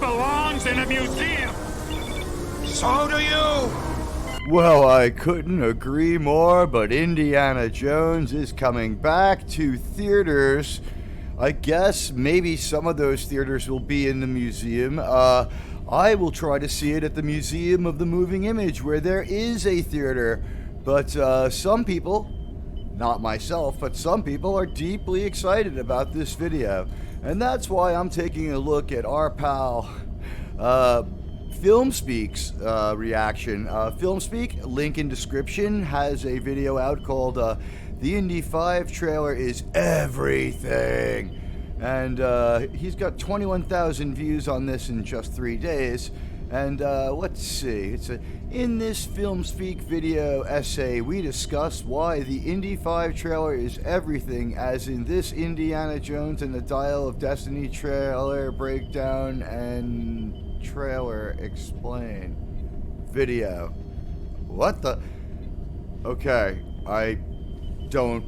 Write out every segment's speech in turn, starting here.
belongs in a museum. So do you. Well, I couldn't agree more, but Indiana Jones is coming back to theaters. I guess maybe some of those theaters will be in the museum. I will try to see it at the Museum of the Moving Image, where there is a theater. But some people, not myself, but some people are deeply excited about this video. And that's why I'm taking a look at our pal, FilmSpeak's reaction. FilmSpeak, link in description, has a video out called The Indy 5 Trailer is Everything. And he's got 21,000 views on this in just 3 days. And let's see, in this FilmSpeak video essay, we discuss why the Indy 5 trailer is everything, as in this Indiana Jones and the Dial of Destiny trailer breakdown and trailer explain video. What the? Okay, I don't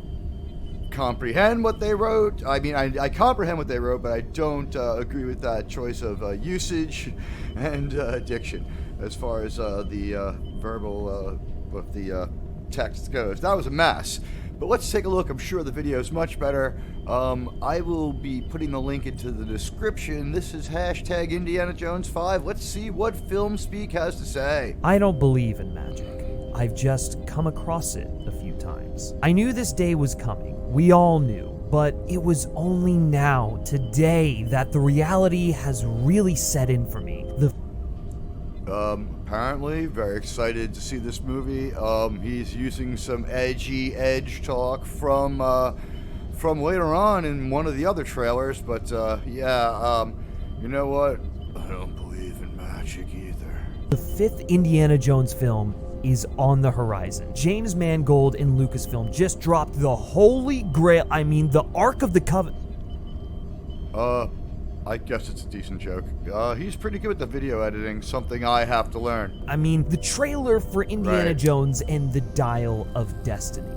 comprehend what they wrote. I mean, I comprehend what they wrote, but I don't agree with that choice of usage and diction as far as the verbal with the text goes. That was a mess. But let's take a look. I'm sure the video is much better. I will be putting the link into the description. This is hashtag Indiana Jones 5. Let's see what FilmSpeak has to say. I don't believe in magic. I've just come across it a few times. I knew this day was coming. We all knew. But it was only now, today, that the reality has really set in for me. Apparently, very excited to see this movie. He's using some edgy edge talk from later on in one of the other trailers, but yeah, you know what? I don't believe in magic either. The 5th Indiana Jones film is on the horizon. James Mangold and Lucasfilm just dropped the Holy Grail, the Ark of the Covenant. I guess it's a decent joke. He's pretty good with the video editing, something I have to learn. The trailer for Indiana Right. Jones and the Dial of Destiny.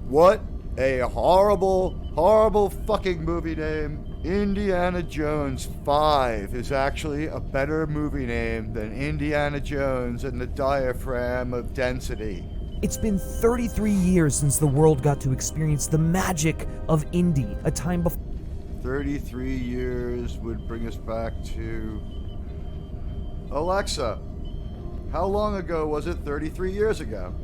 What a horrible, horrible fucking movie name. Indiana Jones 5 is actually a better movie name than Indiana Jones and the Diaphragm of Density. It's been 33 years since the world got to experience the magic of Indy, a time before 33 years would bring us back to... Alexa, how long ago was it 33 years ago?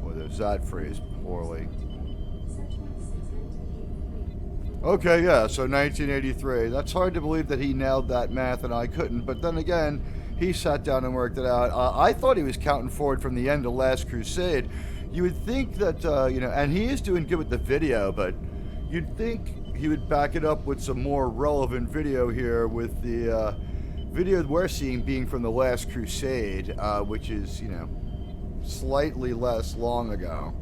Well, there's that phrase poorly. Okay, yeah, so 1983. That's hard to believe that he nailed that math and I couldn't, but then again, he sat down and worked it out. I thought he was counting forward from the end of Last Crusade. You would think that, and he is doing good with the video, but you'd think he would back it up with some more relevant video here with the video we're seeing being from the Last Crusade, which is, slightly less long ago.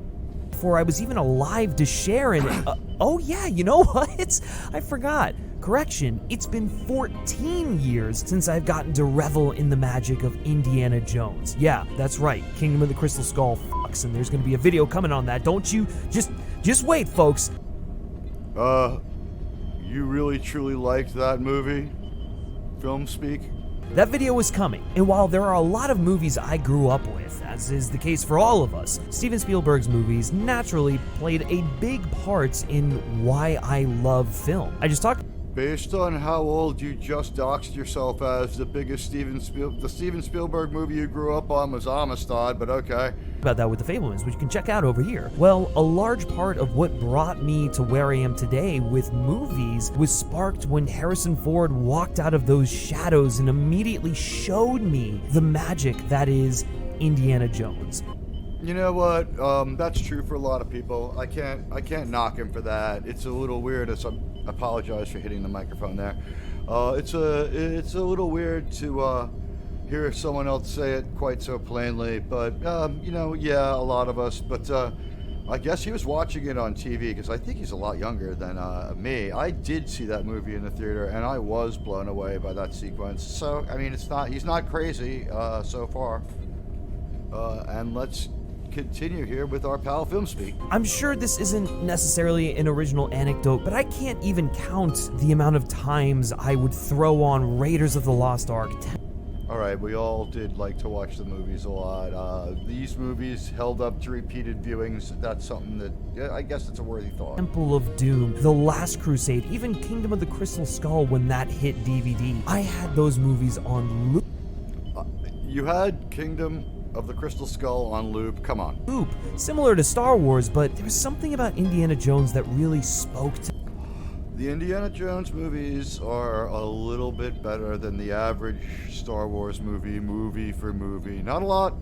I was even alive to share in it. Oh yeah, you know what? I forgot. Correction, it's been 14 years since I've gotten to revel in the magic of Indiana Jones. Yeah, that's right. Kingdom of the Crystal Skull fucks, and there's gonna be a video coming on that. Don't you? Just wait, folks. You really truly liked that movie? FilmSpeak? That video is coming, and while there are a lot of movies I grew up with, as is the case for all of us, Steven Spielberg's movies naturally played a big part in why I love film. I just talked Based on how old you just doxed yourself as, the biggest Steven Spielberg movie you grew up on was Amistad, but okay. about that with The Fabelmans, which you can check out over here. Well, a large part of what brought me to where I am today with movies was sparked when Harrison Ford walked out of those shadows and immediately showed me the magic that is Indiana Jones. You know what? That's true for a lot of people. I can't knock him for that. It's a little weird. I apologize for hitting the microphone there. It's a little weird to hear someone else say it quite so plainly. But yeah, a lot of us. But I guess he was watching it on TV because I think he's a lot younger than me. I did see that movie in the theater, and I was blown away by that sequence. So I mean, he's not crazy so far. And let's continue here with our pal FilmSpeak. I'm sure this isn't necessarily an original anecdote, but I can't even count the amount of times I would throw on Raiders of the Lost Ark. Alright, we all did like to watch the movies a lot. These movies held up to repeated viewings. That's something that, yeah, I guess it's a worthy thought. Temple of Doom, The Last Crusade, even Kingdom of the Crystal Skull when that hit DVD. I had those movies on loop. You had Kingdom of the Crystal Skull on loop. Come on. Similar to Star Wars, but there was something about Indiana Jones that really spoke to The Indiana Jones movies are a little bit better than the average Star Wars movie for movie. Not a lot.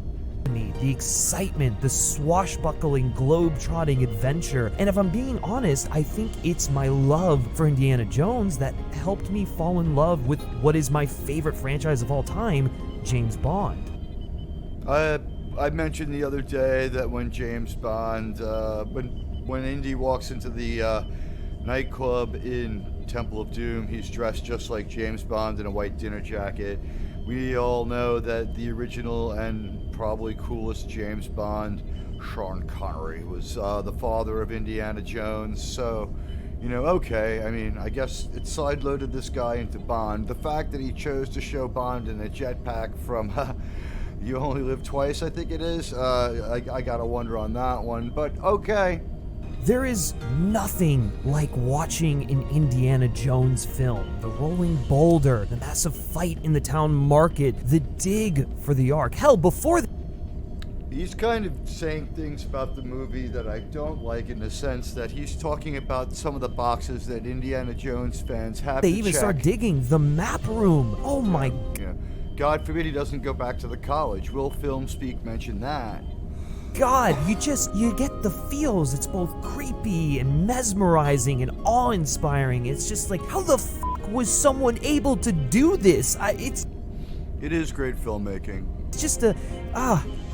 me. The excitement, the swashbuckling, globe-trotting adventure. And if I'm being honest, I think it's my love for Indiana Jones that helped me fall in love with what is my favorite franchise of all time, James Bond. I mentioned the other day that when James Bond, when Indy walks into the nightclub in Temple of Doom, he's dressed just like James Bond in a white dinner jacket. We all know that the original and probably coolest James Bond, Sean Connery, was the father of Indiana Jones. So, you know, okay, I mean, I guess it sideloaded this guy into Bond. The fact that he chose to show Bond in a jetpack from You Only Live Twice, I think it is, I gotta wonder on that one, but okay. There is nothing like watching an Indiana Jones film. The rolling boulder, the massive fight in the town market, the dig for the Ark. Hell, before He's kind of saying things about the movie that I don't like, in the sense that he's talking about some of the boxes that Indiana Jones fans have they to even check. start digging the map room. Oh my... Yeah. God forbid he doesn't go back to the college. Will FilmSpeak mention that? God, you get the feels. It's both creepy and mesmerizing and awe-inspiring. It's just like, how the fuck was someone able to do this? It is great filmmaking. It's just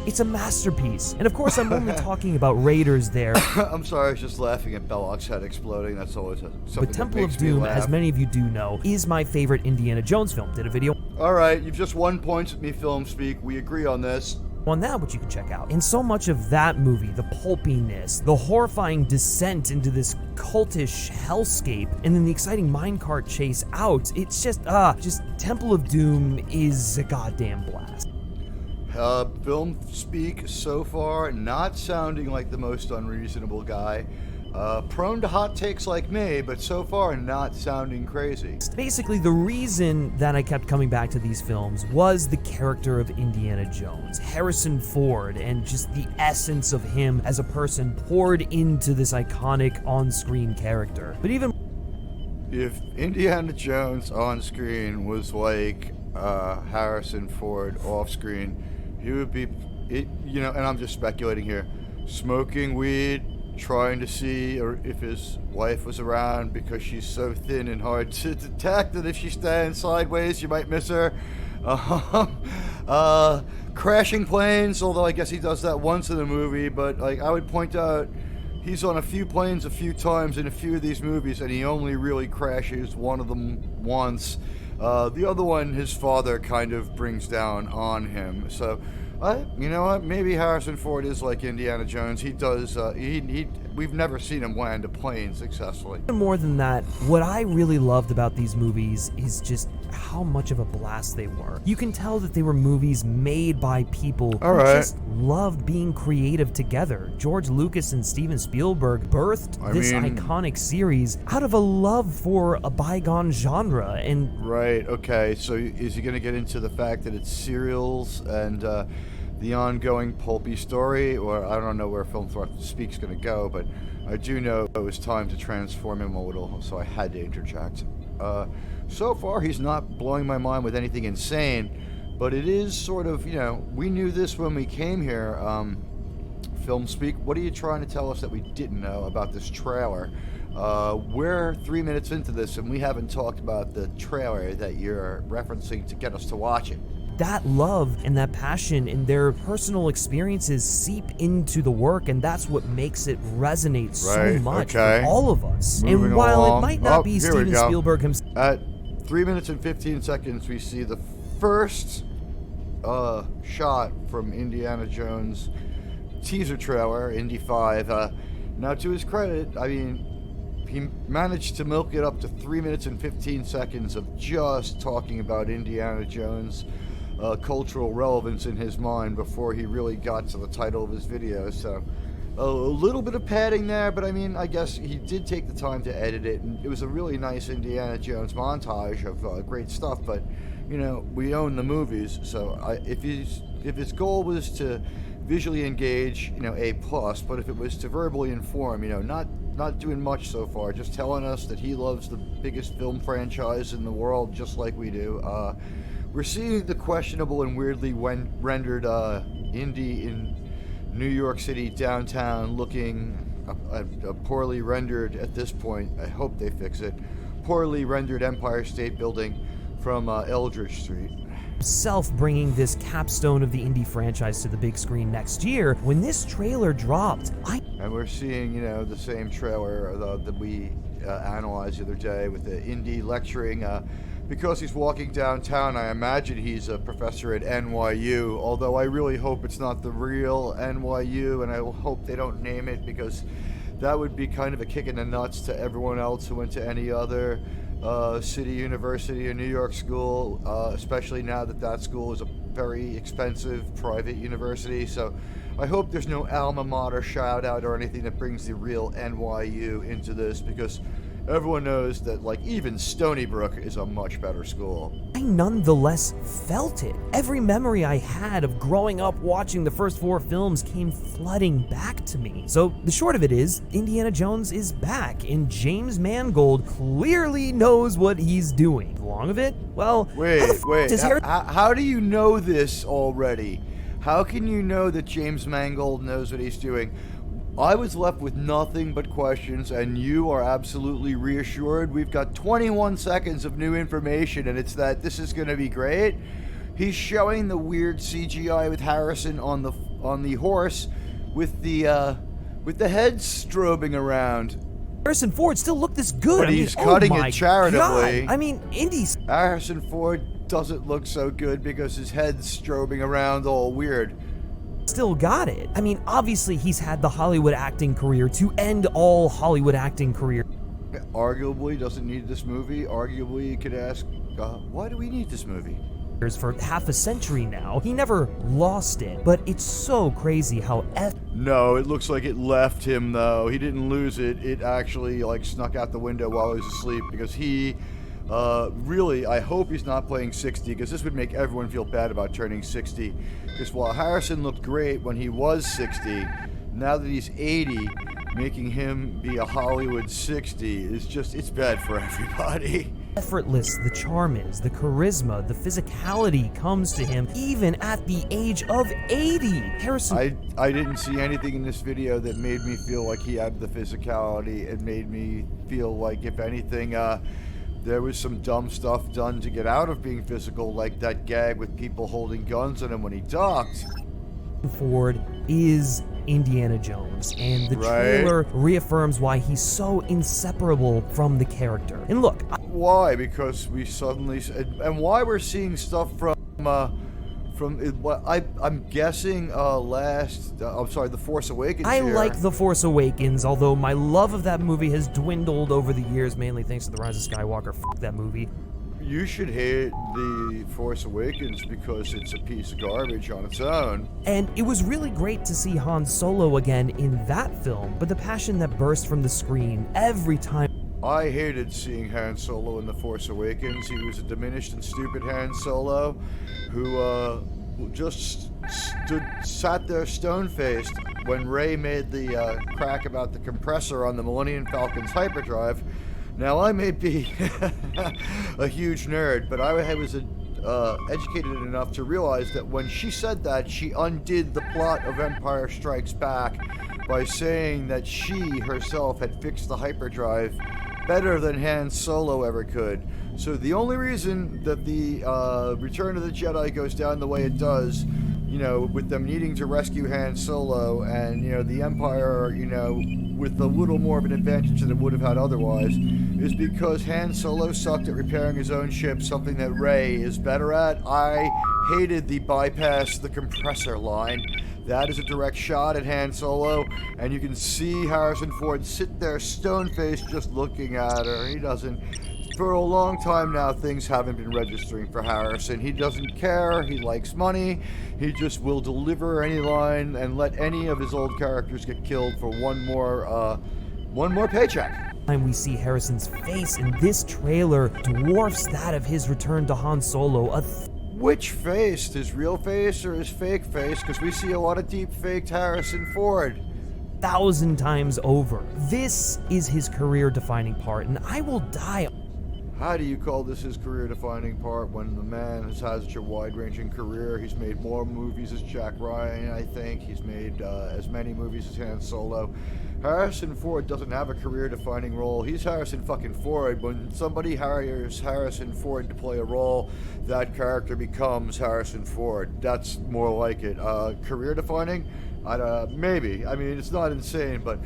it's a masterpiece. And of course, I'm only talking about Raiders there. I'm sorry, I was just laughing at Belloc's head exploding. That's always something But Temple that of makes me Doom, laugh. as many of you do know, is my favorite Indiana Jones film. Did a video All right, you've just won points with me, FilmSpeak. We agree on this. on that, which you can check out. And so much of that movie, the pulpiness, the horrifying descent into this cultish hellscape, and then the exciting minecart chase out, it's just Temple of Doom is a goddamn blast. FilmSpeak so far not sounding like the most unreasonable guy. Prone to hot takes like me, but so far not sounding crazy. Basically, the reason that I kept coming back to these films was the character of Indiana Jones, Harrison Ford, and just the essence of him as a person poured into this iconic on-screen character. But even If Indiana Jones on screen was like Harrison Ford off screen, he would be, and I'm just speculating here, smoking weed, trying to see if his wife was around because she's so thin and hard to detect that if she stands sideways you might miss her. Crashing planes, although I guess he does that once in the movie, but like I would point out, he's on a few planes a few times in a few of these movies, and he only really crashes one of them once. The other one, his father kind of brings down on him. So, you know what? Maybe Harrison Ford is like Indiana Jones. He does. We've never seen him land a plane successfully. more than that, what I really loved about these movies is just how much of a blast they were. You can tell that they were movies made by people who just loved being creative together. George Lucas and Steven Spielberg birthed this iconic series out of a love for a bygone genre. And right, okay, so is he going to get into the fact that it's serials and the ongoing pulpy story, or I don't know where FilmSpeak's going to go, but I do know it was time to transform him a little, so I had to interject. So far, he's not blowing my mind with anything insane, but it is sort of, we knew this when we came here. FilmSpeak, what are you trying to tell us that we didn't know about this trailer? We're 3 minutes into this, and we haven't talked about the trailer that you're referencing to get us to watch it. that love and that passion and their personal experiences seep into the work, and that's what makes it resonate so much for all of us. Moving and while along. it might not be Steven Spielberg himself, at 3 minutes and 15 seconds, we see the first shot from Indiana Jones teaser trailer, Indy 5. Now, to his credit, I mean, he managed to milk it up to 3 minutes and 15 seconds of just talking about Indiana Jones' cultural relevance in his mind before he really got to the title of his video. So a little bit of padding there, but I mean, I guess he did take the time to edit it, and it was a really nice Indiana Jones montage of great stuff. But you know, we own the movies, so if his goal was to visually engage, you know, A+, but if it was to verbally inform, you know, not doing much so far, just telling us that he loves the biggest film franchise in the world just like we do. We're seeing the questionable and weirdly rendered Indy in New York City downtown looking poorly rendered at this point. I hope they fix it. Poorly rendered Empire State Building from Eldridge Street. Himself bringing this capstone of the Indy franchise to the big screen next year. When this trailer dropped, and we're seeing, you know, the same trailer that we analyzed the other day with the Indy lecturing. Because he's walking downtown, I imagine he's a professor at NYU, although I really hope it's not the real NYU, and I hope they don't name it, because that would be kind of a kick in the nuts to everyone else who went to any other city university or New York school, especially now that school is a very expensive private university. So I hope there's no alma mater shout out or anything that brings the real NYU into this, because everyone knows that, like, even Stony Brook is a much better school. I nonetheless felt it. Every memory I had of growing up watching the first 4 films came flooding back to me. So the short of it is, Indiana Jones is back, and James Mangold clearly knows what he's doing. The long of it? Well, wait. How do you know this already? How can you know that James Mangold knows what he's doing? I was left with nothing but questions, and you are absolutely reassured. We've got 21 seconds of new information, and it's that this is going to be great. He's showing the weird CGI with Harrison on the horse with the head strobing around. Harrison Ford still looked this good. But he's cutting it charitably. God. I mean, Indy's... Harrison Ford doesn't look so good because his head's strobing around all weird. Still got it. I mean, obviously he's had the Hollywood acting career to end all Hollywood acting career. Arguably doesn't need this movie. Arguably you could ask, why do we need this movie? For half a century now. He never lost it, but it's so crazy how No, it looks like it left him, though. He didn't lose it. It actually, like, snuck out the window while he was asleep, because he... really, I hope he's not playing 60, because this would make everyone feel bad about turning 60. Because while Harrison looked great when he was 60, now that he's 80, making him be a Hollywood 60 is just, it's bad for everybody. Effortless the charm is, the charisma, the physicality comes to him, even at the age of 80. Harrison... I didn't see anything in this video that made me feel like he had the physicality. It made me feel like, if anything, there was some dumb stuff done to get out of being physical, like that gag with people holding guns on him when he ducked. Ford is Indiana Jones, and the trailer reaffirms why he's so inseparable from the character. And look, why? Because we suddenly, and why we're seeing stuff from what I'm guessing The Force Awakens. I like The Force Awakens, although my love of that movie has dwindled over the years, mainly thanks to The Rise of Skywalker. F*** that movie. You should hate The Force Awakens because it's a piece of garbage on its own. And it was really great to see Han Solo again in that film, but the passion that burst from the screen every time... I hated seeing Han Solo in The Force Awakens. He was a diminished and stupid Han Solo who just sat there stone-faced when Rey made the crack about the compressor on the Millennium Falcon's hyperdrive. Now, I may be a huge nerd, but I was educated enough to realize that when she said that, she undid the plot of Empire Strikes Back by saying that she herself had fixed the hyperdrive better than Han Solo ever could. So the only reason that the Return of the Jedi goes down the way it does, you know, with them needing to rescue Han Solo and, you know, the Empire, you know, with a little more of an advantage than it would have had otherwise, is because Han Solo sucked at repairing his own ship, something that Rey is better at. I hated the bypass the compressor line. That is a direct shot at Han Solo, and you can see Harrison Ford sit there stone-faced just looking at her. He doesn't... For a long time now, things haven't been registering for Harrison. He doesn't care. He likes money. He just will deliver any line and let any of his old characters get killed for one more paycheck. Time we see Harrison's face in this trailer dwarfs that of his return to Han Solo. Which face? His real face or his fake face? Because we see a lot of deep-faked Harrison Ford. 1,000 times over. This is his career-defining part, and I will die. How do you call this his career-defining part when the man has had such a wide-ranging career? He's made more movies as Jack Ryan, I think. He's made as many movies as Han Solo. Harrison Ford doesn't have a career-defining role. He's Harrison fucking Ford. When somebody hires Harrison Ford to play a role, that character becomes Harrison Ford. That's more like it. Career-defining? Maybe. I mean, it's not insane, but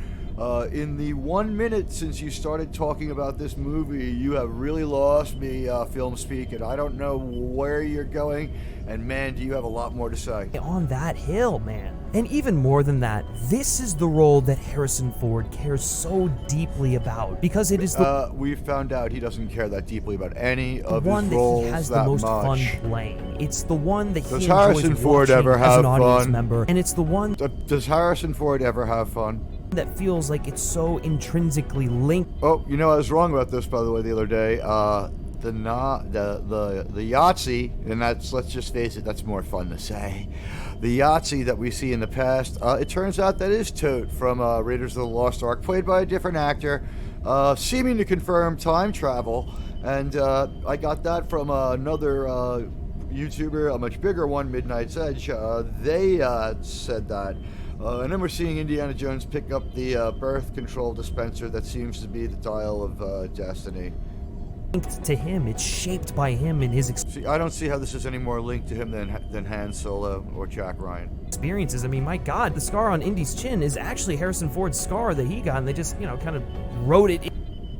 in the 1 minute since you started talking about this movie, you have really lost me, FilmSpeak, and I don't know where you're going, and man, do you have a lot more to say. On that hill, man. And even more than that, this is the role that Harrison Ford cares so deeply about, because it is the we've found out he doesn't care that deeply about any of one his that roles he has that the most much. fun playing. It's the one that he Does enjoys Harrison Ford watching ever as have an audience fun? member, and it's the one Does Harrison Ford ever have fun? that feels like it's so intrinsically linked. Oh, you know, I was wrong about this, by the way, the other day. The Yahtzee, and that's, let's just face it, that's more fun to say. The Yahtzee that we see in the past, it turns out that is Tote from Raiders of the Lost Ark, played by a different actor, seeming to confirm time travel. And I got that from another YouTuber, a much bigger one, Midnight's Edge. They said that. And then we're seeing Indiana Jones pick up the birth control dispenser that seems to be the dial of destiny. Linked to him, it's shaped by him and his See, I don't see how this is any more linked to him than Han Solo or Jack Ryan. experiences. I mean, my God, the scar on Indy's chin is actually Harrison Ford's scar that he got, and they just, kind of wrote it in.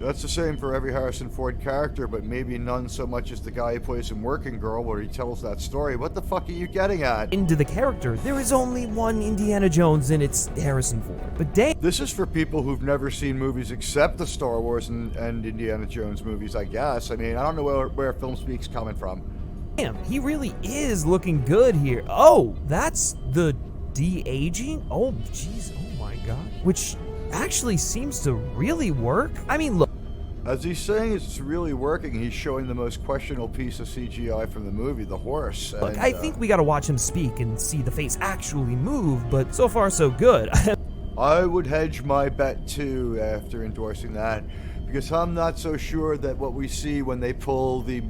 That's the same for every Harrison Ford character, but maybe none so much as the guy who plays in Working Girl, where he tells that story. What the fuck are you getting at? Into the character. There is only one Indiana Jones, and it's Harrison Ford. But damn, This is for people who've never seen movies except the Star Wars and Indiana Jones movies, I guess. I mean, I don't know where FilmSpeak's coming from. he really is looking good here. Oh, that's the de-aging? Oh, jeez, oh my God. Which actually seems to really work. I mean, look. As he's saying it's really working, he's showing the most questionable piece of CGI from the movie, the horse. Look, and, I think we gotta watch him speak and see the face actually move, but so far so good. I would hedge my bet too after endorsing that, because I'm not so sure that what we see when they pull the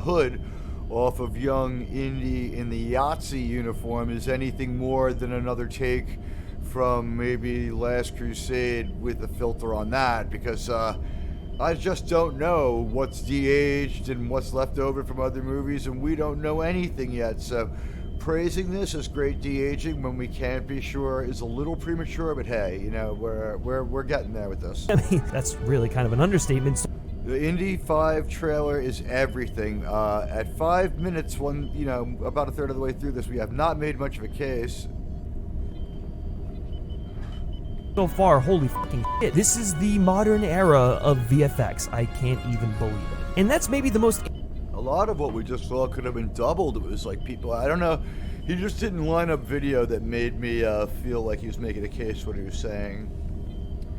hood off of young Indy in the Yahtzee uniform is anything more than another take from maybe Last Crusade with a filter on that, because I just don't know what's de-aged and what's left over from other movies, and we don't know anything yet. So praising this as great de-aging when we can't be sure is a little premature, but hey, we're getting there with this. I mean, that's really kind of an understatement. The Indy 5 trailer is everything. At 5 minutes, about a third of the way through this, we have not made much of a case. So far, holy fucking shit. This is the modern era of VFX. I can't even believe it. And that's maybe the most... A lot of what we just saw could have been doubled. It was like people, I don't know, he just didn't line up video that made me feel like he was making a case what he was saying.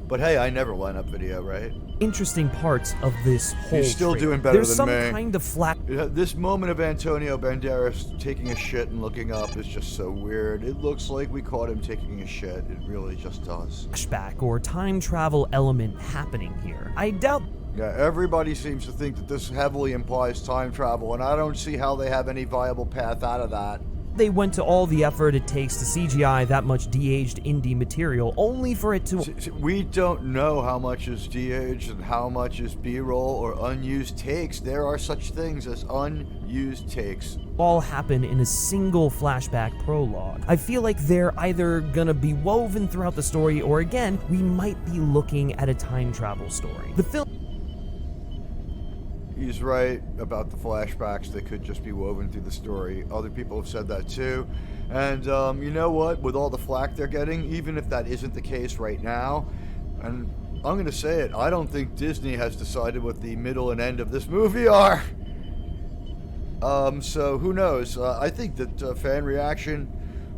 But hey, I never line up video, right? Interesting parts of this whole He's still trailer. doing better There's than me. some kind of flat This moment of Antonio Banderas taking a shit and looking up is just so weird. It looks like we caught him taking a shit. It really just does. flashback or time travel element happening here. I doubt... Yeah, everybody seems to think that this heavily implies time travel, and I don't see how they have any viable path out of that. They went to all the effort it takes to CGI that much de-aged indie material, only for it to... We don't know how much is de-aged and how much is B-roll or unused takes. There are such things as unused takes. all happen in a single flashback prologue. I feel like they're either gonna be woven throughout the story, or again, we might be looking at a time travel story. The film... he's right about the flashbacks that could just be woven through the story. Other people have said that too. And you know what? With all the flack they're getting, even if that isn't the case right now, and I'm going to say it, I don't think Disney has decided what the middle and end of this movie are. So who knows? I think that fan reaction,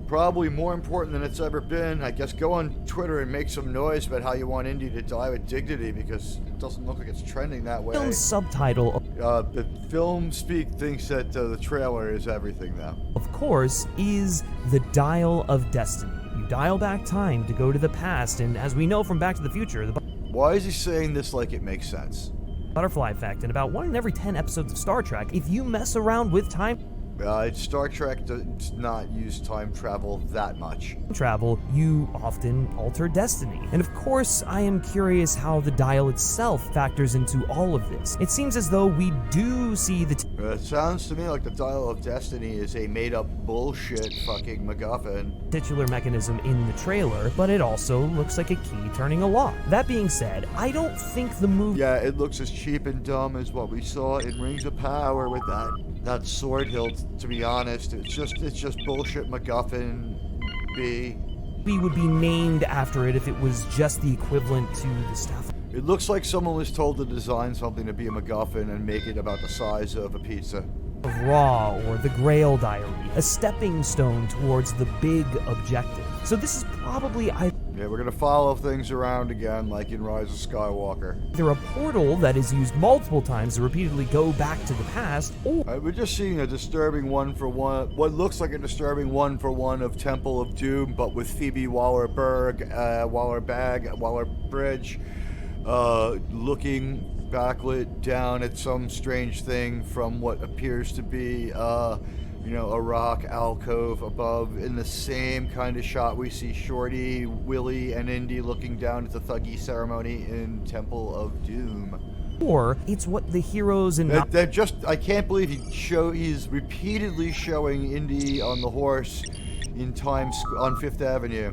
probably more important than it's ever been. I guess go on Twitter and make some noise about how you want Indy to die with dignity, because it doesn't look like it's trending that way. Film subtitle, The FilmSpeak thinks that the trailer is everything now. of course, is the Dial of Destiny. You dial back time to go to the past, and as we know from Back to the Future, the Why is he saying this like it makes sense? butterfly effect in about 1 in every 10 episodes of Star Trek, if you mess around with time Star Trek does not use time travel that much. travel, you often alter destiny. And of course, I am curious how the dial itself factors into all of this. It seems as though we do see the It sounds to me like the Dial of Destiny is a made-up bullshit fucking MacGuffin. titular mechanism in the trailer, but it also looks like a key turning a lock. That being said, I don't think the movie Yeah, it looks as cheap and dumb as what we saw in Rings of Power with that sword hilt. To be honest, it's just bullshit MacGuffin B. would be named after it if it was just the equivalent to the stuff It looks like someone was told to design something to be a MacGuffin and make it about the size of a pizza. of Raw or the Grail Diary, a stepping stone towards the big objective. So this is probably Yeah, we're gonna follow things around again like in Rise of Skywalker. either a portal that is used multiple times to repeatedly go back to the past, or We're just seeing a disturbing one-for-one, what looks like a disturbing one-for-one of Temple of Doom, but with Phoebe Waller-Bridge, looking backlit down at some strange thing from what appears to be, a rock alcove above. In the same kind of shot, we see Shorty, Willie, and Indy looking down at the Thuggy ceremony in Temple of Doom. it's what the heroes and I can't believe he's repeatedly showing Indy on the horse in on Fifth Avenue.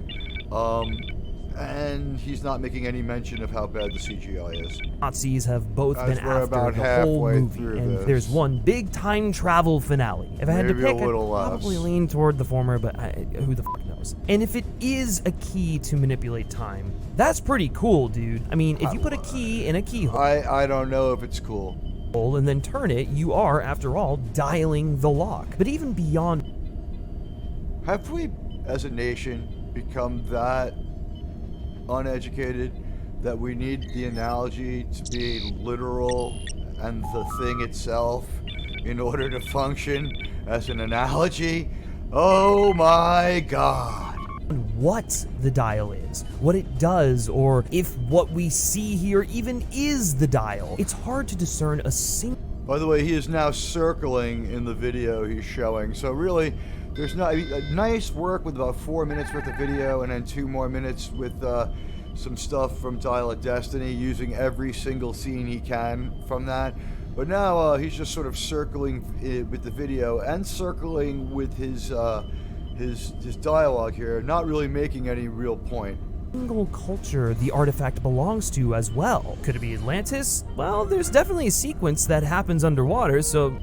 And he's not making any mention of how bad the CGI is. Nazis have both As been we're after about the whole halfway movie, through and this. there's one big time travel finale. If I had to Maybe a pick, I'd little less. probably lean toward the former, but who the fuck knows? And if it is a key to manipulate time, that's pretty cool, dude. I mean, if you put a key in a keyhole I don't know if it's cool. and then turn it, you are, after all, dialing the lock. But even beyond, Have we, as a nation, become that uneducated that we need the analogy to be literal and the thing itself in order to function as an analogy? Oh my god. what the dial is, what it does, or if what we see here even is the dial, it's hard to discern a single. By the way, he is now circling in the video he's showing. So really, there's not nice work with about 4 minutes worth of video and then 2 more minutes with some stuff from Dial of Destiny, using every single scene he can from that. But now he's just sort of circling with the video and circling with his dialogue here, not really making any real point. Single culture the artifact belongs to as well. Could it be Atlantis? Well, there's definitely a sequence that happens underwater, so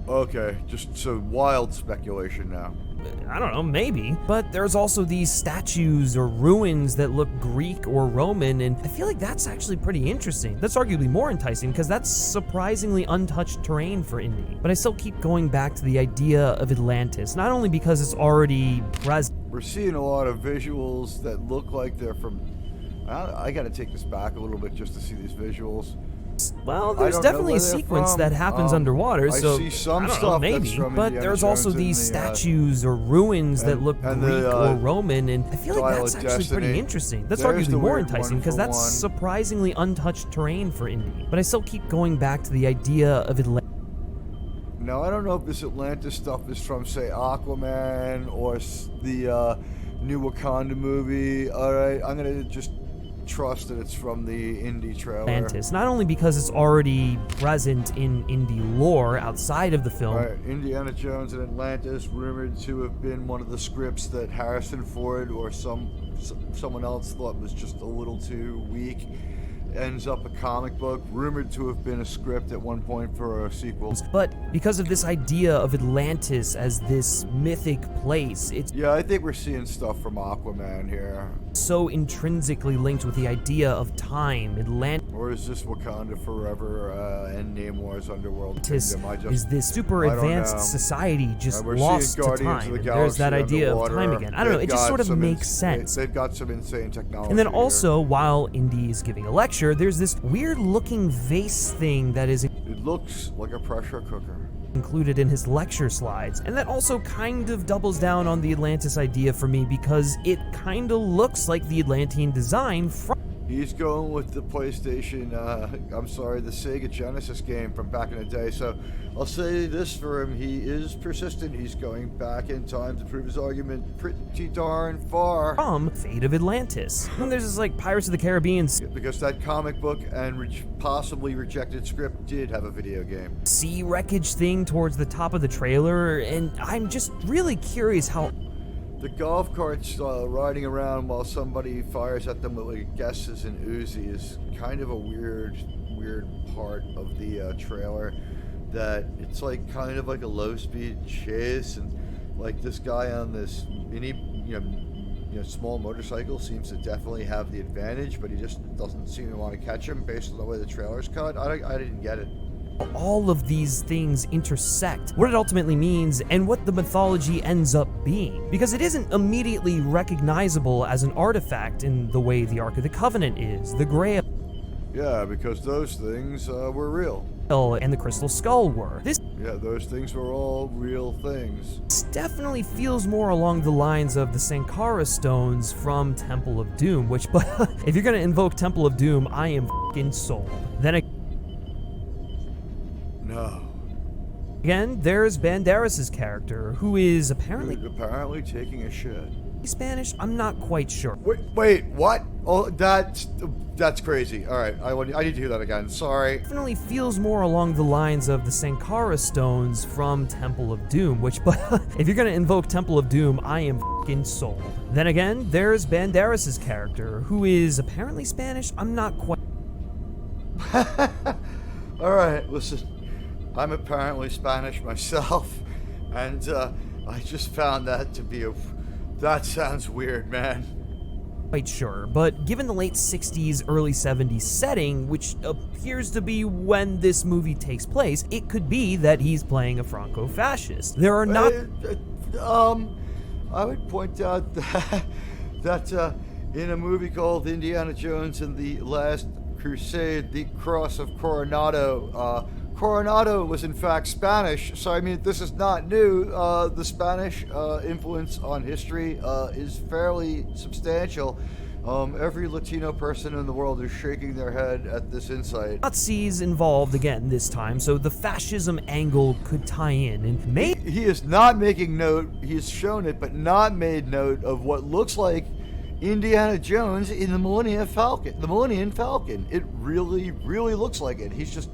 Okay, just so wild speculation now. I don't know, maybe. But there's also these statues or ruins that look Greek or Roman, and I feel like that's actually pretty interesting. That's arguably more enticing because that's surprisingly untouched terrain for Indy. But I still keep going back to the idea of Atlantis, not only because it's already present. We're seeing a lot of visuals that look like they're from... I gotta take this back a little bit just to see these visuals. Well, I there's don't know definitely where a they're sequence from. that happens underwater, I so see some I don't stuff know, that's maybe. from But Indiana there's Jones also in these the, statues or ruins that and- look and Greek the, or Roman, and I feel like Dial that's of actually pretty Destiny. interesting. That's There's arguably the more weird enticing because that's 1-for-1. surprisingly untouched terrain for Indy. But I still keep going back to the idea of Atlantis. Now, I don't know if this Atlantis stuff is from, say, Aquaman or the new Wakanda movie. Alright, I'm gonna just trust that it's from the Indie trailer. Not only because it's already present in Indy lore outside of the film, Alright, Indiana Jones and Atlantis, rumored to have been one of the scripts that Harrison Ford or someone else thought was just a little too weak. ends up a comic book, rumored to have been a script at one point for a sequel. But because of this idea of Atlantis as this mythic place, it's Yeah, I think we're seeing stuff from Aquaman here. so intrinsically linked with the idea of time. Atlantis Or is this Wakanda Forever and Namor's Underworld Kingdom? is this super I don't advanced know. society just We're lost seeing to Guardians time. of the And there's that Galaxy idea of underwater. time again. I don't know, They've it just got sort of some makes sense. They've got some insane technology. And then here. also, while Indy is giving a lecture, there's this weird looking vase thing that is It looks like a pressure cooker. included in his lecture slides. And that also kind of doubles down on the Atlantis idea for me because it kind of looks like the Atlantean design from He's going with the PlayStation, the Sega Genesis game from back in the day. So I'll say this for him, he is persistent. He's going back in time to prove his argument pretty darn far. Fate of Atlantis. And there's this like Pirates of the Caribbean Because that comic book and possibly rejected script did have a video game. sea wreckage thing towards the top of the trailer, and I'm just really curious how The golf carts riding around while somebody fires at them with, I guess, is an Uzi is kind of a weird part of the trailer. That it's like kind of like a low-speed chase, and like this guy on this mini, small motorcycle seems to definitely have the advantage, but he just doesn't seem to want to catch him based on the way the trailer's cut. I didn't get it. all of these things intersect, what it ultimately means, and what the mythology ends up being. Because it isn't immediately recognizable as an artifact in the way the Ark of the Covenant is, the Grail Yeah, because those things were real. and the Crystal Skull were. This Yeah, those things were all real things. definitely feels more along the lines of the Sankara stones from Temple of Doom, which, but if you're gonna invoke Temple of Doom, I am f***ing sold. Then No. again, there's Banderas' character, who is apparently Apparently taking a shit. Spanish. I'm not quite sure. Wait, what? Oh, that's crazy. All right, I need to hear that again. Sorry. Definitely feels more along the lines of the Sankara stones from Temple of Doom, which, but if you're gonna invoke Temple of Doom, I am f***ing sold. Then again, there's Banderas' character, who is apparently Spanish. I'm not quite. All right, listen. I'm apparently Spanish myself, and I just found that to be that sounds weird, man. Quite sure, but given the late 60s, early 70s setting, which appears to be when this movie takes place, it could be that he's playing a Franco-fascist. There are not. I would point out that in a movie called Indiana Jones and the Last Crusade, the Cross of Coronado, Coronado was in fact Spanish, so I mean, this is not new. The Spanish influence on history is fairly substantial. Every Latino person in the world is shaking their head at this insight. Nazis involved again this time, so the fascism angle could tie in, and maybe He is not making note, he's shown it, but not made note of what looks like Indiana Jones in the Millennium Falcon. It really, really looks like it. He's just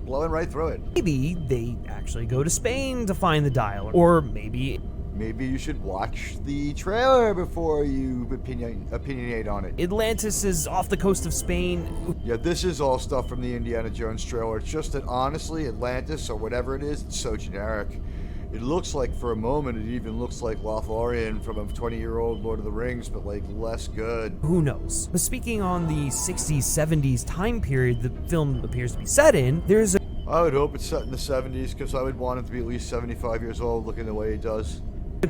blowing right through it. maybe they actually go to Spain to find the dial, or maybe Maybe you should watch the trailer before you opinionate on it. Atlantis is off the coast of Spain. Yeah, this is all stuff from the Indiana Jones trailer. It's just that honestly, Atlantis or whatever it is, it's so generic. It looks like, for a moment, it even looks like Lothlorien from a 20-year-old Lord of the Rings, but like less good. Who knows? But speaking on the 60s, 70s time period the film appears to be set in, there's a I would hope it's set in the 70s, because I would want him to be at least 75 years old looking the way he does.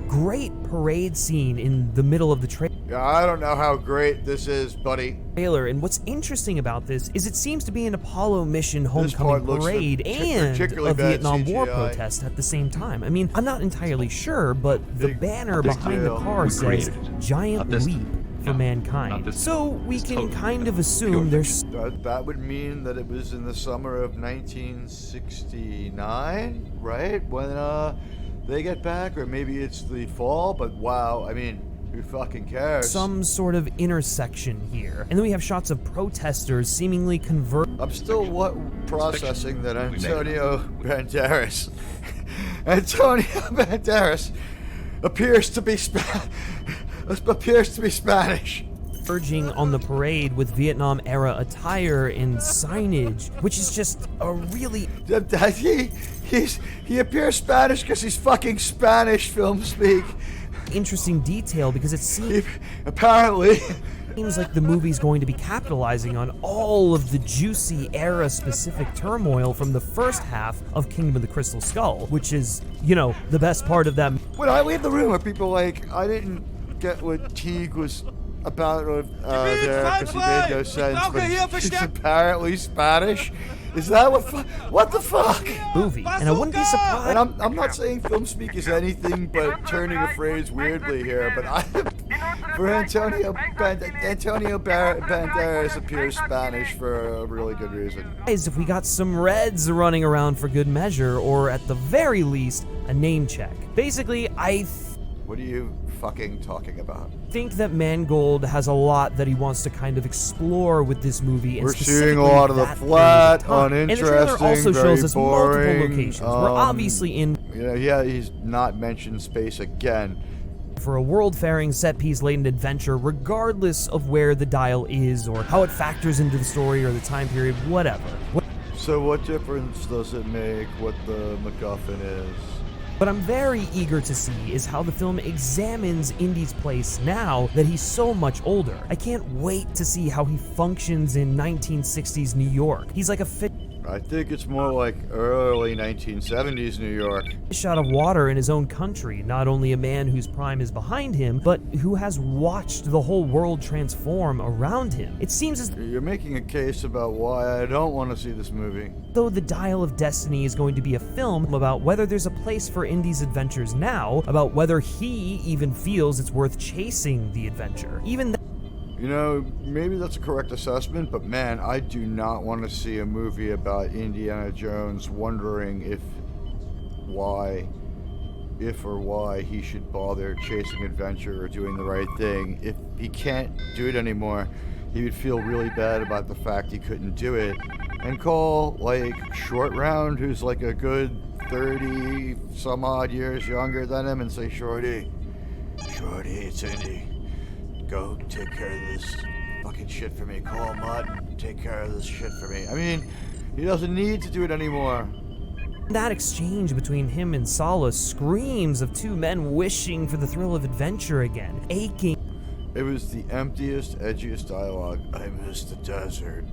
great parade scene in the middle of the Yeah, I don't know how great this is, buddy. trailer, and what's interesting about this is it seems to be an Apollo mission part homecoming looks parade and particularly a bad Vietnam War CGI. protest at the same time. I mean, I'm not entirely sure, but the banner behind the deal. car We says created it. "Giant Not this Leap time. for No, Mankind." not this So time. we It's can totally kind of pure assume there's That would mean that it was in the summer of 1969, right? When they get back, or maybe it's the fall, but wow, I mean, who fucking cares? some sort of intersection here. And then we have shots of protesters seemingly convert. I'm still processing that We made it. Antonio Banderas appears to be Spanish. urging on the parade with Vietnam-era attire and signage, which is just a really He appears Spanish because he's fucking Spanish, FilmSpeak. interesting detail because it seems Apparently. like the movie's going to be capitalizing on all of the juicy era-specific turmoil from the first half of Kingdom of the Crystal Skull, which is, you know, the best part of that. When I leave the room, are people like, I didn't get what Teag was about there because he made no sense, but he's apparently Spanish? Is that what the fuck? Movie, and I wouldn't be surprised. And I'm not saying FilmSpeak is anything but turning a phrase weirdly here, but for Antonio Banderas appears Spanish for a really good reason. If we got some Reds running around for good measure, or at the very least, a name check. Basically, What are you fucking talking about? think that Mangold has a lot that he wants to kind of explore with this movie. And we're seeing a lot of the flat, uninteresting, and the trailer also shows us boring, multiple locations. We're obviously in. Yeah, he's not mentioned space again. For a world-faring, set-piece-laden adventure, regardless of where the dial is or how it factors into the story or the time period, whatever. So what difference does it make what the MacGuffin is? What I'm very eager to see is how the film examines Indy's place now that he's so much older. I can't wait to see how he functions in 1960s New York. He's like a I think it's more like early 1970s New York. fish out of water in his own country, not only a man whose prime is behind him, but who has watched the whole world transform around him. It seems as You're making a case about why I don't want to see this movie. though The Dial of Destiny is going to be a film about whether there's a place for Indy's adventures now, about whether he even feels it's worth chasing the adventure. You know, maybe that's a correct assessment, but man, I do not want to see a movie about Indiana Jones wondering if why he should bother chasing adventure or doing the right thing. If he can't do it anymore, he would feel really bad about the fact he couldn't do it, and call, like, Short Round, who's like a good 30 some odd years younger than him, and say, Shorty, it's Indy. Go take care of this fucking shit for me. Call Mutt and take care of this shit for me. I mean, he doesn't need to do it anymore. That exchange between him and Sala screams of two men wishing for the thrill of adventure again, aching. It was the emptiest, edgiest dialogue. I miss the desert.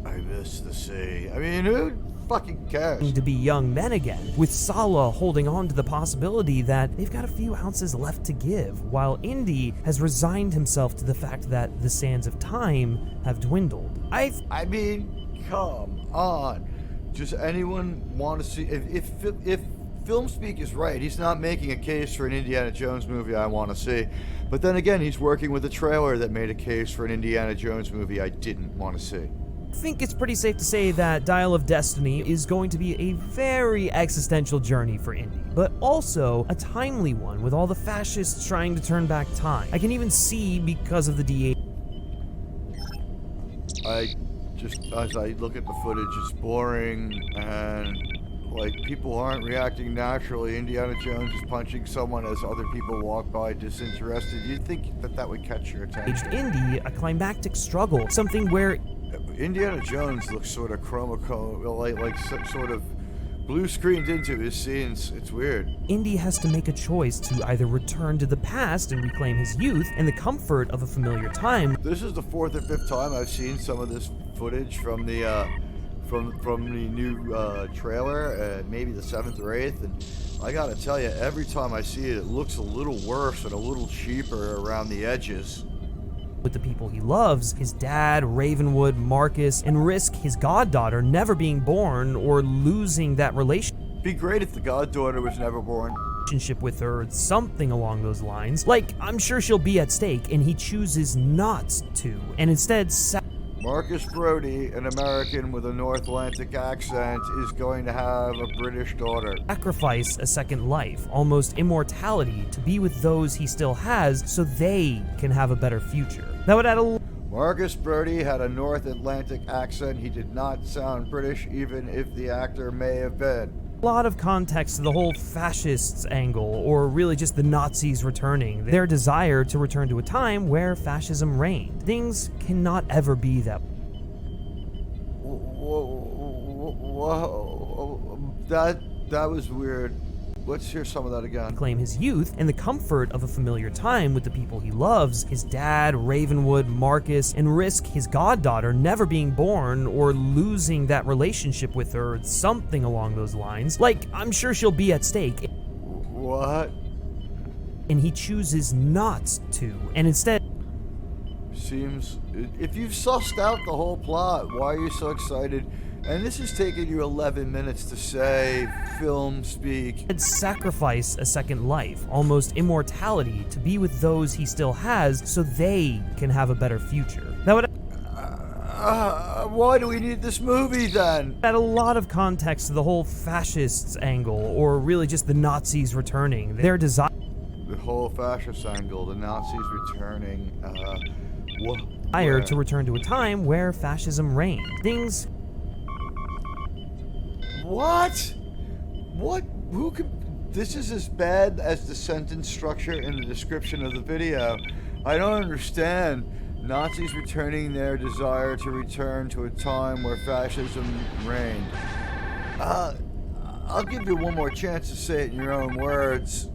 I miss the sea. I mean, who fucking cares? To be young men again, with Sala holding on to the possibility that they've got a few ounces left to give, while Indy has resigned himself to the fact that the sands of time have dwindled. I mean, come on. Does anyone want to see... If FilmSpeak is right, he's not making a case for an Indiana Jones movie I want to see. But then again, he's working with a trailer that made a case for an Indiana Jones movie I didn't want to see. I think it's pretty safe to say that Dial of Destiny is going to be a very existential journey for Indy, but also a timely one with all the fascists trying to turn back time. I can even see, because of the DA. As I look at the footage, it's boring, and like, people aren't reacting naturally. Indiana Jones is punching someone as other people walk by disinterested. You'd think that would catch your attention. Indy, a climactic struggle, something where Indiana Jones looks sort of like sort of blue screened into his scenes. It's weird. Indy has to make a choice to either return to the past and reclaim his youth and the comfort of a familiar time. This is the 4th or 5th time I've seen some of this footage from the new trailer, maybe the 7th or 8th, and I gotta tell you, every time I see it, it looks a little worse and a little cheaper around the edges. With the people he loves, his dad, Ravenwood, Marcus, and risk his goddaughter never being born or losing that relationship. Be great if the goddaughter was never born. With her, or something along those lines. Like, I'm sure she'll be at stake, and he chooses not to, and instead Marcus Brody, an American with a North Atlantic accent, is going to have a British daughter. Sacrifice a second life, almost immortality, to be with those he still has so they can have a better future. That would add a... Marcus Brody had a North Atlantic accent. He did not sound British, even if the actor may have been. lot of context to the whole fascists angle, or really just the Nazis returning, their desire to return to a time where fascism reigned. Things cannot ever be that. Whoa, that was weird. Let's hear some of that again. Claim his youth and the comfort of a familiar time with the people he loves, his dad, Ravenwood, Marcus, and risk his goddaughter never being born or losing that relationship with her, something along those lines. Like, I'm sure she'll be at stake. What? And he chooses not to, and instead... Seems... If you've sussed out the whole plot, why are you so excited? And this has taken you 11 minutes to say, FilmSpeak. Sacrifice a second life, almost immortality, to be with those he still has so they can have a better future. That would why do we need this movie then? add a lot of context to the whole fascists angle, or really just the Nazis returning, their desire The whole fascist angle, the Nazis returning, to return to a time where fascism reigned. Things... What? What? Who could... This is as bad as the sentence structure in the description of the video. I don't understand. Nazis returning their desire to return to a time where fascism reigned. I'll give you one more chance to say it in your own words.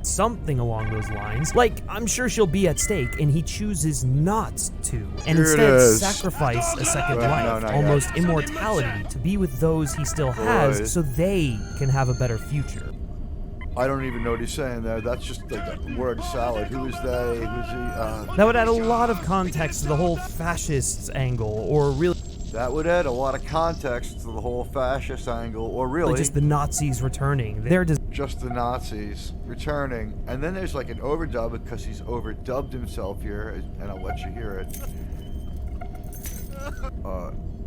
Something along those lines. Like, I'm sure she'll be at stake, and he chooses not to, and Here it instead is. sacrifice a second Well, life, no, not almost yet. immortality, to be with those he still has, Boy. so they can have a better future. I don't even know what he's saying there. That's just like a word salad. Who is they? Who's he? That would add a lot of context to the whole fascists angle, or really That would add a lot of context to the whole fascist angle, or really just the Nazis returning. Their just the Nazis returning. And then there's like an overdub because he's overdubbed himself here, and I'll let you hear it.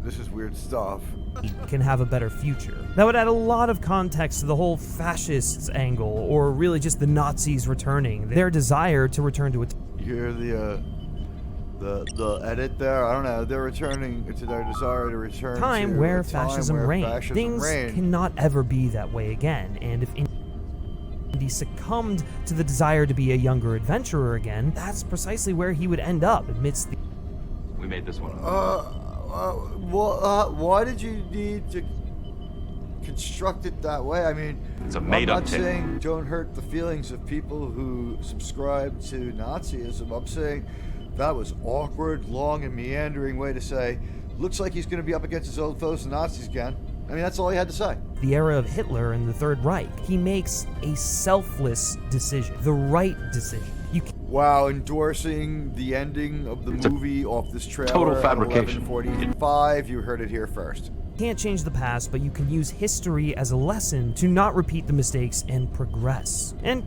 This is weird stuff. can have a better future. That would add a lot of context to the whole fascists angle, or really just the Nazis returning, their desire to return to a You hear the edit there? I don't know. They're returning to their desire to return time to where a time fascism where reigned. fascism Things reigned. cannot ever be that way again, and if Indy succumbed to the desire to be a younger adventurer again, that's precisely where he would end up amidst the... We made this one. Why did you need to construct it that way? I mean, It's a I'm made-up not tale. saying don't hurt the feelings of people who subscribe to Nazism. I'm saying that was awkward, long, and meandering way to say, looks like he's going to be up against his old foes, the Nazis again. I mean, that's all he had to say. the era of Hitler and the Third Reich. He makes a selfless decision, the right decision. You Wow, endorsing the ending of the movie off this trailer. total at fabrication. 11:45. You heard it here first. can't change the past, but you can use history as a lesson to not repeat the mistakes and progress. And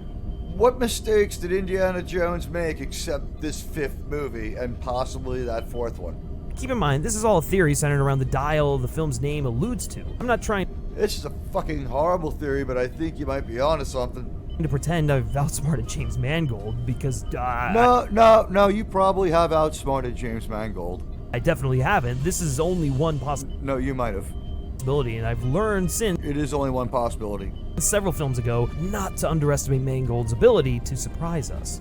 What mistakes did Indiana Jones make except this fifth movie and possibly that fourth one? keep in mind, this is all a theory centered around the dial the film's name alludes to. I'm not trying This is a fucking horrible theory, but I think you might be onto something. to pretend I've outsmarted James Mangold, because No, you probably have outsmarted James Mangold. I definitely haven't. This is only one No, you might have. possibility, and I've learned since It is only one possibility. several films ago not to underestimate Mangold's ability to surprise us.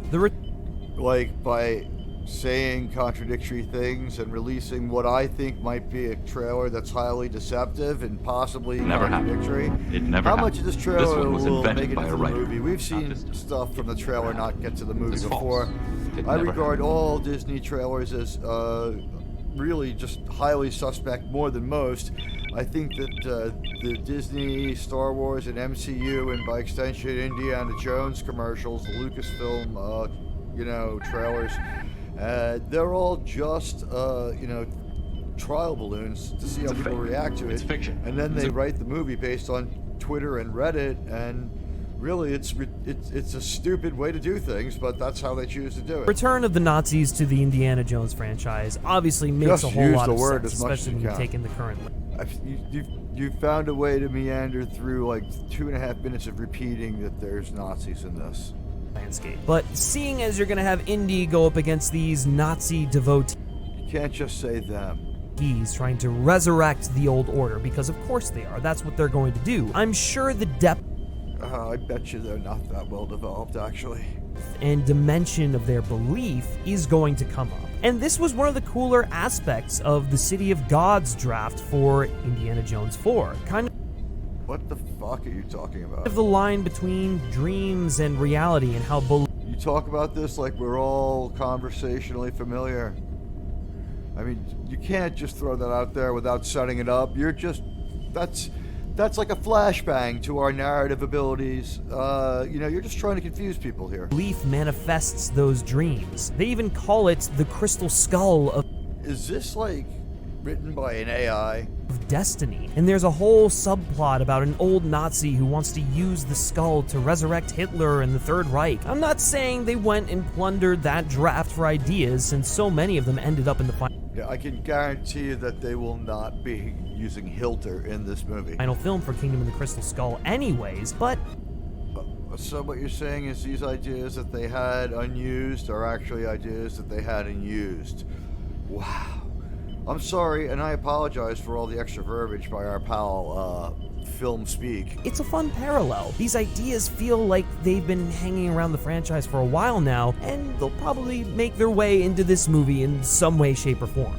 Like, by saying contradictory things and releasing what I think might be a trailer that's highly deceptive and possibly Never happened. contradictory. It never How happened. much of this This trailer one was will invented make it by into a the writer. movie? We've seen Not stuff from the trailer not get to the movie It's false. before. It I never regard all Disney trailers as really just highly suspect more than most. I think that the Disney, Star Wars, and MCU, and by extension Indiana Jones commercials, the Lucasfilm, trailers, they're all just, trial balloons to see how It's a people fake. react to it. It's fiction. And then It's they a- write the movie based on Twitter and Reddit, and really it's a stupid way to do things, but that's how they choose to do it. Return of the Nazis to the Indiana Jones franchise obviously makes Just a whole use lot the of word sense, as much as especially you when you can. take in the current You found a way to meander through like 2.5 minutes of repeating that there's Nazis in this. landscape. But seeing as you're going to have Indy go up against these Nazi devotees, You can't just say them. He's trying to resurrect the old order, because of course they are. That's what they're going to do. I'm sure the depth I bet you they're not that well developed, actually. and dimension of their belief is going to come up. And this was one of the cooler aspects of the City of Gods draft for Indiana Jones 4. Kind What the fuck are you talking about? of the line between dreams and reality, and how You talk about this like we're all conversationally familiar. I mean, you can't just throw that out there without setting it up. That's like a flashbang to our narrative abilities. You're just trying to confuse people here. belief manifests those dreams. They even call it the crystal skull of Is this like written by an AI? destiny. And there's a whole subplot about an old Nazi who wants to use the skull to resurrect Hitler and the Third Reich. I'm not saying they went and plundered that draft for ideas, since so many of them ended up in the Yeah, I can guarantee you that they will not be using Hilter in this movie. final film for Kingdom of the Crystal Skull anyways, but So what you're saying is these ideas that they had unused are actually ideas that they hadn't used. Wow. I'm sorry, and I apologize for all the extra verbiage by our pal, FilmSpeak. it's a fun parallel. These ideas feel like they've been hanging around the franchise for a while now, and they'll probably make their way into this movie in some way, shape, or form.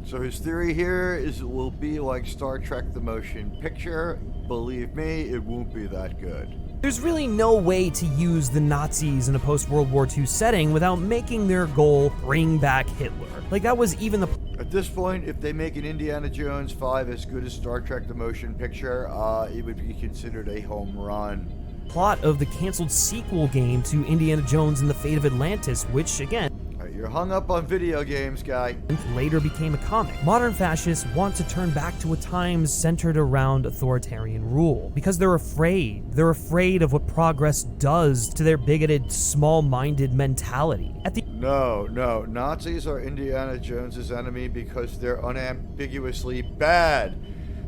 So his theory here is it will be like Star Trek the Motion Picture. Believe me, it won't be that good. There's really no way to use the Nazis in a post-World War II setting without making their goal bring back Hitler. Like, that was even the At this point, if they make an Indiana Jones 5 as good as Star Trek the Motion Picture, it would be considered a home run. plot of the canceled sequel game to Indiana Jones and the Fate of Atlantis, which, again, You're hung up on video games, guy. later became a comic. Modern fascists want to turn back to a time centered around authoritarian rule because they're afraid. They're afraid of what progress does to their bigoted, small-minded mentality. At the No, Nazis are Indiana Jones's enemy because they're unambiguously bad.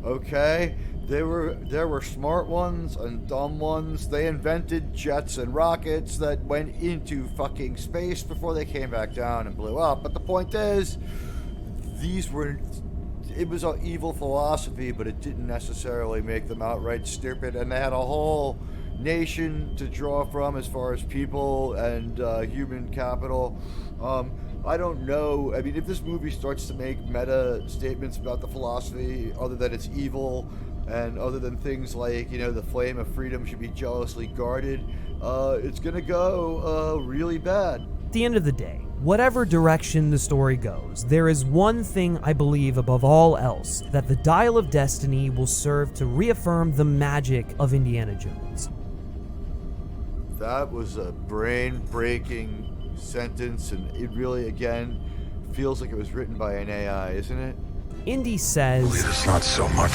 Okay? There were smart ones and dumb ones. They invented jets and rockets that went into fucking space before they came back down and blew up. But the point is, it was an evil philosophy, but it didn't necessarily make them outright stupid. And they had a whole nation to draw from as far as people and human capital. I don't know. I mean, if this movie starts to make meta statements about the philosophy, other than it's evil, and other than things like, the flame of freedom should be jealously guarded, it's gonna go really bad. At the end of the day, whatever direction the story goes, there is one thing I believe above all else, that the Dial of Destiny will serve to reaffirm the magic of Indiana Jones. That was a brain-breaking sentence, and it really, again, feels like it was written by an AI, isn't it? Indy says, It's not so much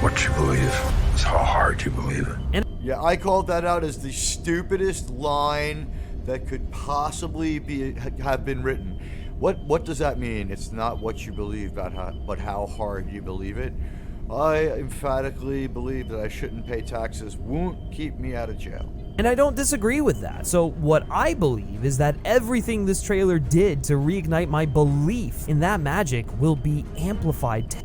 what you believe, it's how hard you believe it. Yeah, I called that out as the stupidest line that could possibly have been written. What does that mean? It's not what you believe, but how hard you believe it. I emphatically believe that I shouldn't pay taxes won't keep me out of jail. and I don't disagree with that. So what I believe is that everything this trailer did to reignite my belief in that magic will be amplified.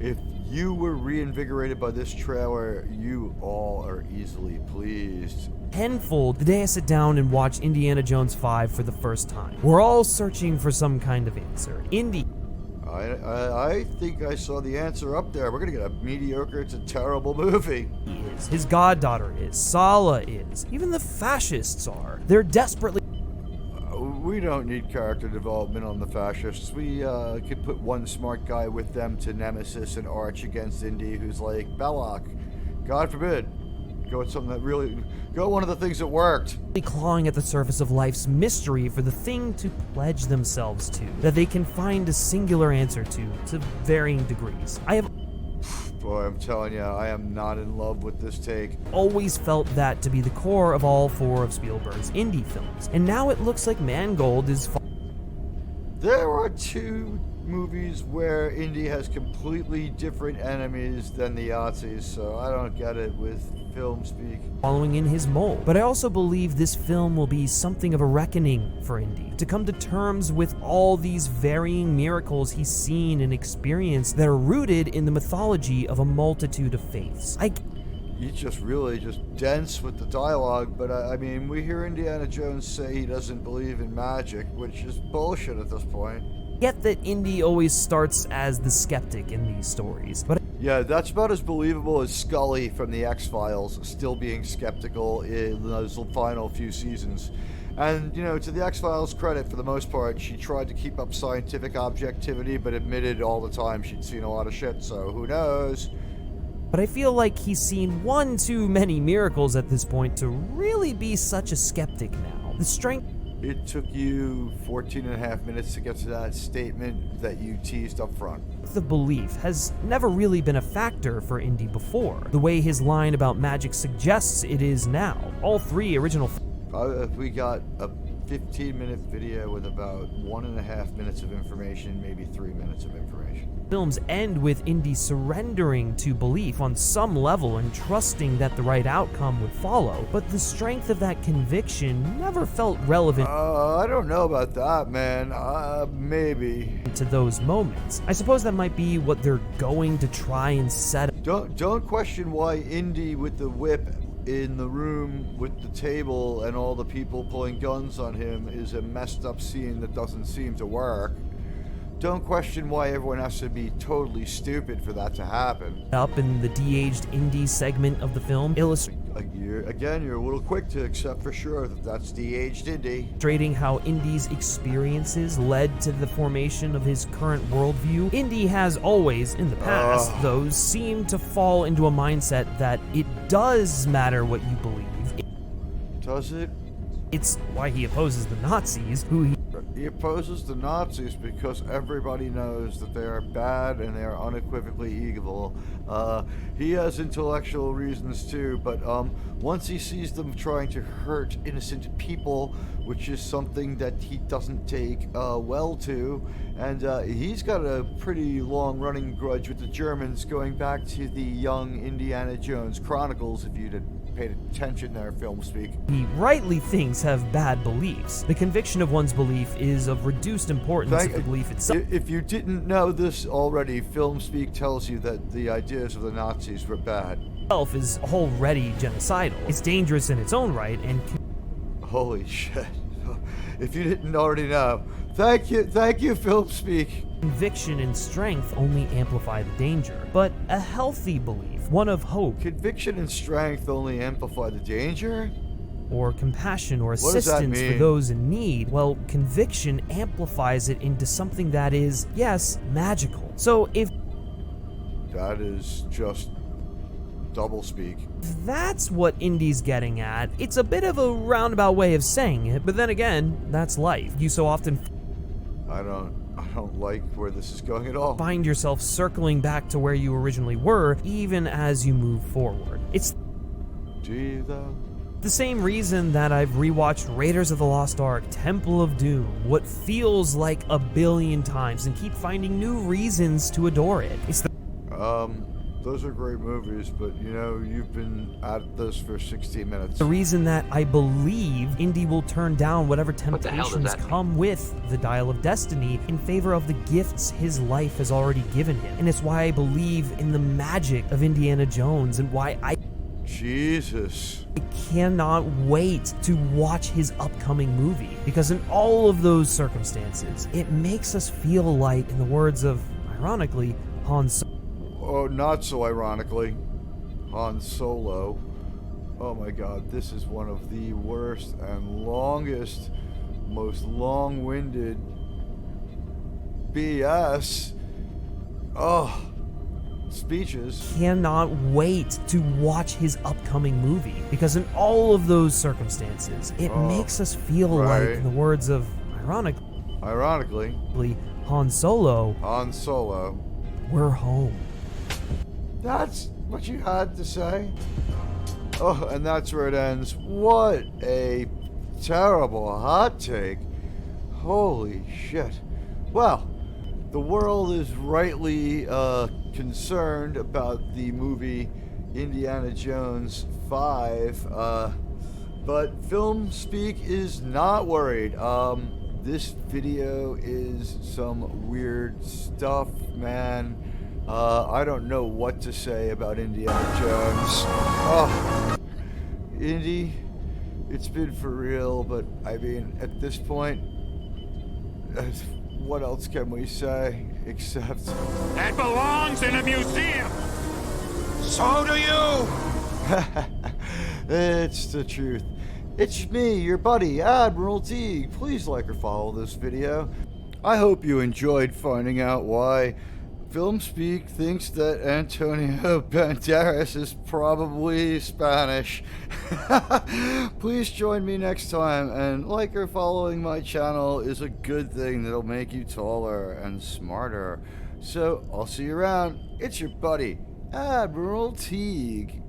If you were reinvigorated by this trailer, you all are easily pleased. Tenfold the day I sit down and watch Indiana Jones 5 for the first time. We're all searching for some kind of answer. Indy I think I saw the answer up there. We're gonna get a mediocre to terrible movie. is, his goddaughter is, Sala is, even the fascists are. They're desperately We don't need character development on the fascists. We could put one smart guy with them to nemesis and arch against Indy who's like, Belloc, God forbid. Go with something that really... Go one of the things that worked. clawing at the surface of life's mystery for the thing to pledge themselves to, that they can find a singular answer to varying degrees. I have Boy, I'm telling you, I am not in love with this take. always felt that to be the core of all four of Spielberg's indie films, and now it looks like Mangold is There are two movies where Indy has completely different enemies than the Yazis, so I don't get it with FilmSpeak. Following in his mold. But I also believe this film will be something of a reckoning for Indy, to come to terms with all these varying miracles he's seen and experienced that are rooted in the mythology of a multitude of faiths. He's just really dense with the dialogue, but I mean, we hear Indiana Jones say he doesn't believe in magic, which is bullshit at this point. Get that Indy always starts as the skeptic in these stories, but yeah, that's about as believable as Scully from the X-Files still being skeptical in those final few seasons. And, you know, to the X-Files' credit, for the most part, she tried to keep up scientific objectivity, but admitted all the time she'd seen a lot of shit, so who knows? But I feel like he's seen one too many miracles at this point to really be such a skeptic now. The strength... It took you 14 and a half minutes to get to that statement that you teased up front. The belief has never really been a factor for Indy before, the way his line about magic suggests it is now. All three original... We got a 15-minute video with about 1.5 minutes of information, maybe 3 minutes of information. Films end with Indy surrendering to belief on some level and trusting that the right outcome would follow, but the strength of that conviction never felt relevant I don't know about that, man. Maybe. to those moments. I suppose that might be what they're going to try and set up. Don't question why Indy with the whip in the room with the table and all the people pulling guns on him is a messed up scene that doesn't seem to work. Don't question why everyone has to be totally stupid for that to happen. Up in the de-aged Indy segment of the film, Again, you're a little quick to accept for sure that that's de-aged Indy. illustrating how Indy's experiences led to the formation of his current worldview. Indy has always, in the past, though, seemed to fall into a mindset that it does matter what you believe. Does it? It's why he opposes the Nazis, He opposes the Nazis because everybody knows that they are bad and they are unequivocally evil. He has intellectual reasons too, but once he sees them trying to hurt innocent people, which is something that he doesn't take well to, and he's got a pretty long-running grudge with the Germans going back to the young Indiana Jones Chronicles, if you'd paid attention there, FilmSpeak. he rightly thinks have bad beliefs. The conviction of one's belief is of reduced importance if the belief itself. If you didn't know this already, FilmSpeak tells you that the ideas of the Nazis were bad. Is already genocidal. It's dangerous in its own right, and Holy shit. If you didn't already know. Thank you, FilmSpeak. conviction and strength only amplify the danger. But a healthy belief, one of hope, Conviction and strength only amplify the danger? or compassion or What does that assistance for mean? those in need, well, conviction amplifies it into something that is, yes, magical. So if That is just doublespeak. that's what Indy's getting at, it's a bit of a roundabout way of saying it, but then again, that's life. You so often I don't like where this is going at all. find yourself circling back to where you originally were, even as you move forward. It's Do you though? the same reason that I've rewatched Raiders of the Lost Ark, Temple of Doom, what feels like a billion times, and keep finding new reasons to adore it. It's the Those are great movies, but you know, you've been at this for 60 minutes. reason that I believe Indy will turn down whatever the hell does temptations that mean? come with the Dial of Destiny in favor of the gifts his life has already given him. And it's why I believe in the magic of Indiana Jones, and why I Jesus. cannot wait to watch his upcoming movie, because in all of those circumstances, it makes us feel like, in the words of, ironically, Han Solo. Oh, not so ironically, Han Solo. Oh my god, this is one of the worst and longest, most long-winded BS. Speeches. Cannot wait to watch his upcoming movie, because in all of those circumstances, it makes us feel like, in the words of, Ironically, Han Solo, Han Solo. we're home. That's what you had to say? Oh, and that's where it ends. What a terrible hot take. Holy shit. Well, the world is rightly concerned about the movie Indiana Jones 5, but FilmSpeak is not worried. This video is some weird stuff, man. I don't know what to say about Indiana Jones. Oh, Indy, it's been for real, but I mean, at this point, what else can we say except... That belongs in a museum! So do you! It's the truth. It's me, your buddy, Admiral Teag. Please like or follow this video. I hope you enjoyed finding out why FilmSpeak thinks that Antonio Banderas is probably Spanish. Please join me next time, and like or following my channel is a good thing that'll make you taller and smarter. So, I'll see you around. It's your buddy, Admiral Teag.